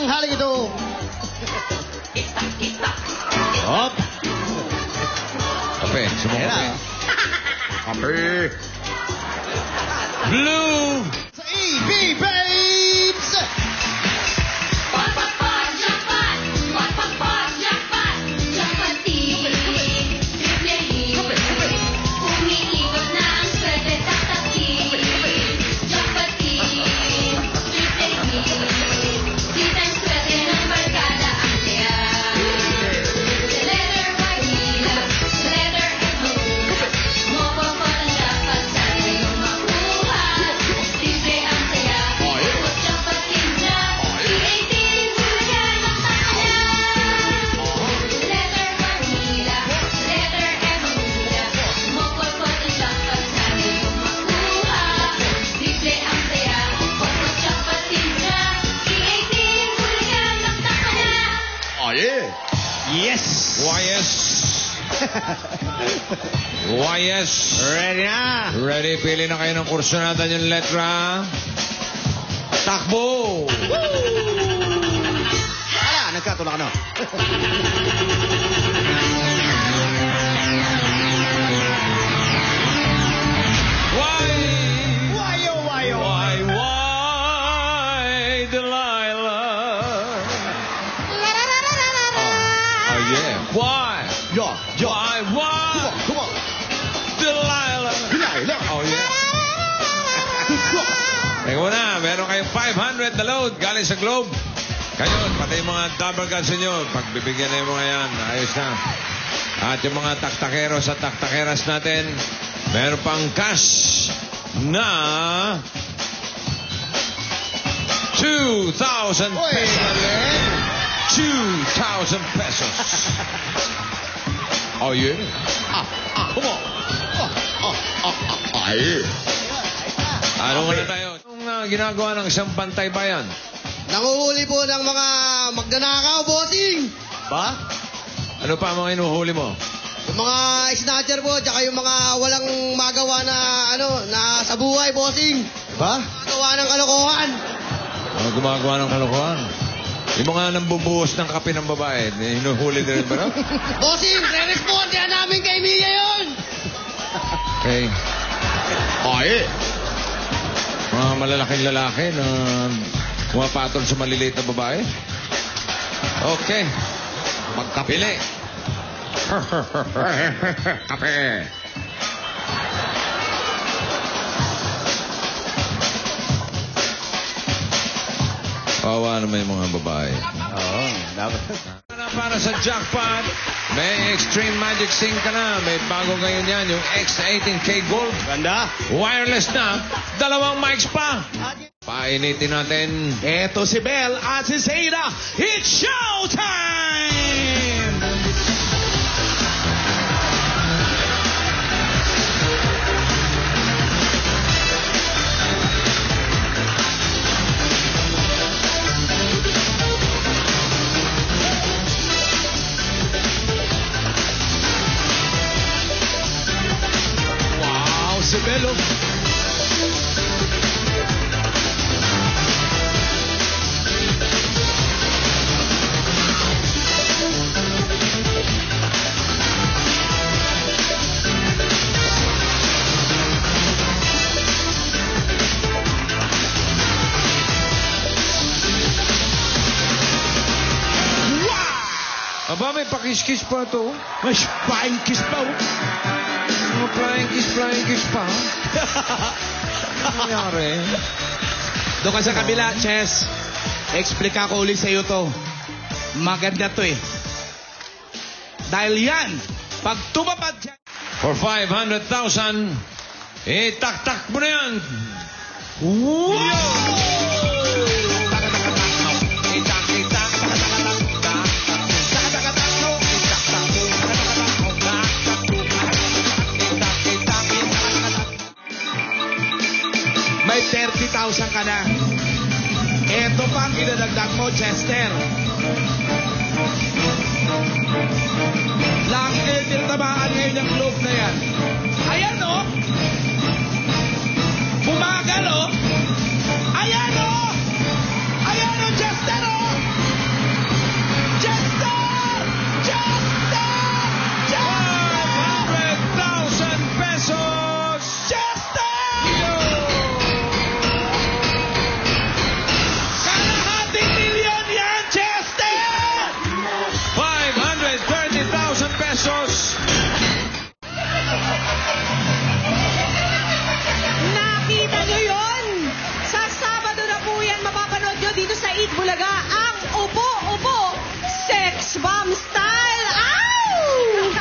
tanghaling ito. Hop. Kape, sumukape. Kape. Blue. Sa EB Babes! Yes! Why yes? Why yes? Ready na! Ready? Pili na kayo ng kurso natin yung letra. Takbo! Nagkatulak na. Why? Why, oh, why, oh, Why, Delilah? Oh, yeah. Why? Yeah, yeah. Why? Come on. Delilah? Delilah. Oh, yeah. Teka muna, meron kayong 500 na load galing sa Globe. Kayo, pati yung mga double guns nyo, pagbibigyan na yung mga yan, ayos na. At yung mga taktakeros at taktakeras natin, meron pang cash na 2,000 pesos. 2,000 pesos. Oh, yeah. Come on. Ano muna tayo? Anong ginagawa ng isang bantay bayan? Nanguhuli po ng mga magnanakaw, bossing. Ba? Ano pa ang mga inuhuli mo? Yung mga snatcher po, tsaka yung mga walang magawa na, na sa buhay, bossing. Ba? Magawa ng kalokohan. Ano gumagawa ng kalokohan? Yung mga nambubuhos ng kape ng babae, hinuhuli din rin ba na? Bossing, re-respond yan namin kay Mia yun. Okay. Ay. Mga malalaking lalaki na pumapatol sa maliliit na babae. Okay. Magkapili. Kape. Kawawa naman yung mga babae. Oo, dapat. Para sa jackpot, may Extreme Magic Sync ka na. May bago ngayon yan, yung X18K Gold. Ganda. Wireless na, 2 mics pa. Painitin natin. Eto si Bel at si Zayda. It's showtime! Wow, si Bel. Aba, may pakis-kiss pa to. May flying kiss pa. Mga flying kiss pa. Ano nangyari? Doon ka sa kabila, Chess. Explika ko ulit sa'yo to. Maganda to eh. Dahil yan, pag tumapad dyan... For 500,000, itaktak mo na yan. May 30,000 ka na. Ito pang idadagdag mo, Chester. Laki kayo tinatamaan ngayon yung globe na yan. Ayan o. Bumagal o. Ayan o. Ayan o, Chester o. Bulaga ang upo-upo sex bomb style. Ow!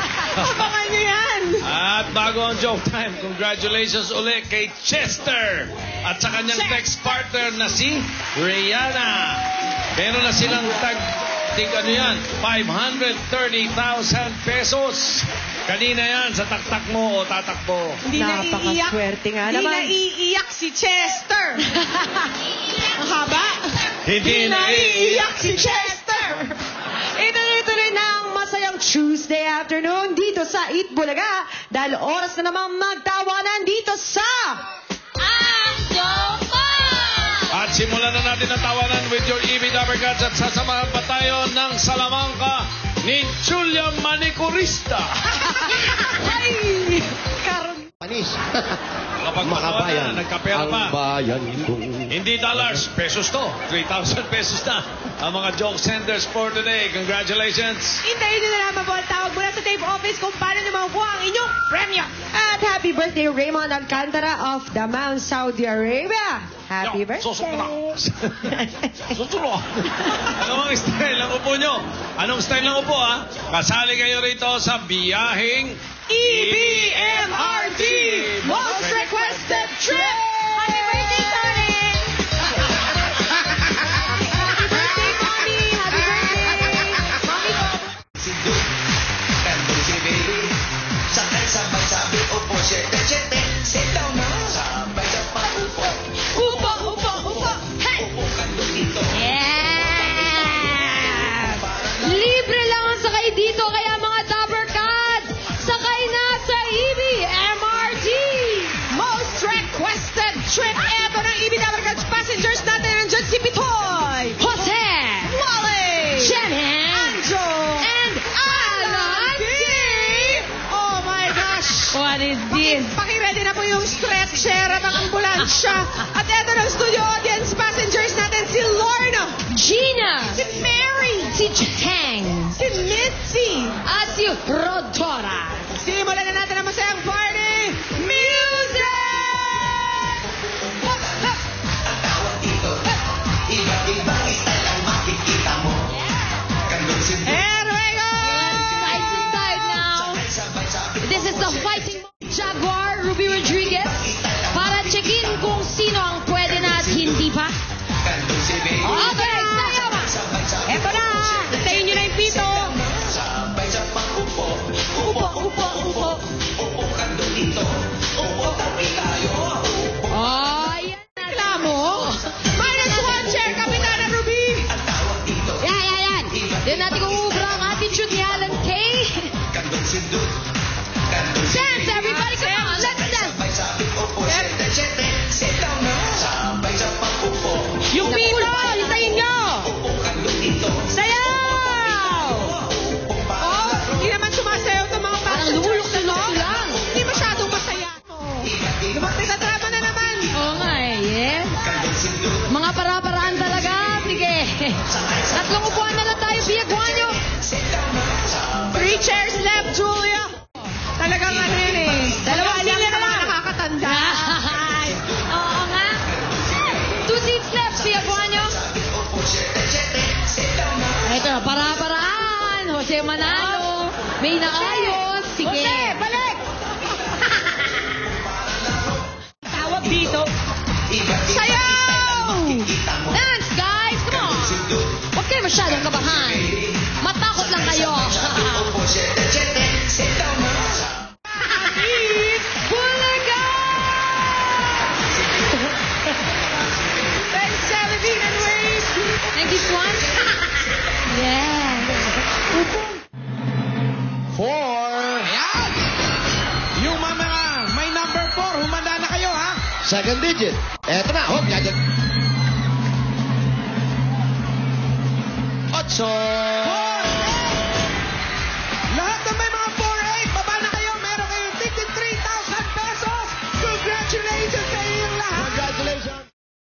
Abangan nyo yan. At bago ang joke time, congratulations ulit kay Chester at sa kanyang text partner na si Rihanna. Meron na silang ano yan, 530,000 pesos. Kanina yan, sa taktak mo o tatakbo. Hindi naiiyak. Napakaswerte nga Hindi naman. naiiyak si Chester. Ang haba. Hindi naiiyak si Chester. Ituloy-tuloy na ang masayang Tuesday afternoon dito sa Eat Bulaga dahil oras na naman magtawanan dito sa... Ang Joko! At simulan na natin ang tawanan with your EB Dabbercats at sasamahan pa tayo ng Salamanca ni Julia Manicurista. Ay! Karon. Panis. Kapag makabayan, nagkapera pa. bayan ko. Hindi dollars, pesos to. 3,000 pesos na ang mga joke senders for today. Congratulations. Hintayin nyo na lamang po ang tawag mula sa tape office kung paano nyo makukuha ang inyong premyo. At happy birthday Raymond Alcantara of Dammam, Saudi Arabia. Happy birthday. Susulo. Anong style ng upo nyo? Anong style ng upo, ha? Kasali kayo rito sa biyaheng EBMRT Most Requested Trip! Happy birthday, Tony! Happy birthday, Mommy! Happy birthday! Mommy po. Sakay sabay-sabay, upo, syete, sit down na. Sabay sa pag-upo, Upo, upo, upo! Hey! upo ka doon dito. Yeah! Libre lang ang sakay dito kaya mga Dabbercats, sakay na sa EBMRT! Most Requested Trip! Eto ng EBWCats passengers natin. Nandyan si Pitoy! Jose! Wally! Jenny! Anjo! And Alan D! Oh my gosh! What is this? Pakiready na po yung stretcher at ang ambulansya. At eto ng studio audience passengers natin, si Lorna, Gina! si Mary, Si Tang! si Mitzi. At si Rodora! Simulan na natin ang masayang party. Music! Ang tawag dito, iba't ibang style ang makikita mo. Kandong si Here we go! Side to side now. sabay-sabay, This is the fighting Jaguar Ruby Rodriguez para checkin kung sino ang pwede na at hindi pa. kandong si baby. Okay, sayo! Sabay-sabay, Eto na! Tayo nyo na yung pito. sabay sa pag-upo, Upo, upo, upo. upo kandong dito. Upo tabi tayo. Oh, yan. Reklamo? Minus one chair, Kapitana Ruby. Ang tawag dito, Yan. Doon natin kung ubra ang attitude ni Alan Kay. kandong si Dud. Kandong si Dance, everybody, come on, let's dance. sabay-sabay, upo, syete, sit down na. Sabay sa pag-upo, Yung pito, hintayin nyo. upo kandong dito. Sayaw! Oh, hindi naman sumasayaw itong mga Parang passengers na to. lumulok-tulok lang. Hindi masyadong masaya. Lumapit sa drama na naman. Oo nga eh, yes. Kandong si Dud. Mga para-paraan talaga. Sige. Tatlong upuan na lang tayo, Biagwanyo. Three chairs left, Julia. Talagang ano yun eh. Dalawang sila na lang nakakatanda. Oo nga. 2 seats left, Biagwanyo. Ito, para-paraan. Jose Manalo. May naayos. Sige. Jose, balik! Tawag dito. Sayaw! Dance, guys. Come on. Huwag kayo masyadong kabahan. Matakot lang kayo. Eat Bulaga! Thanks, 17 and wait. And this one? Yeah. Ayan! Yung mga may number 4, humanda na kayo, ha? Second digit. Eto na. Hop, gadget. 8.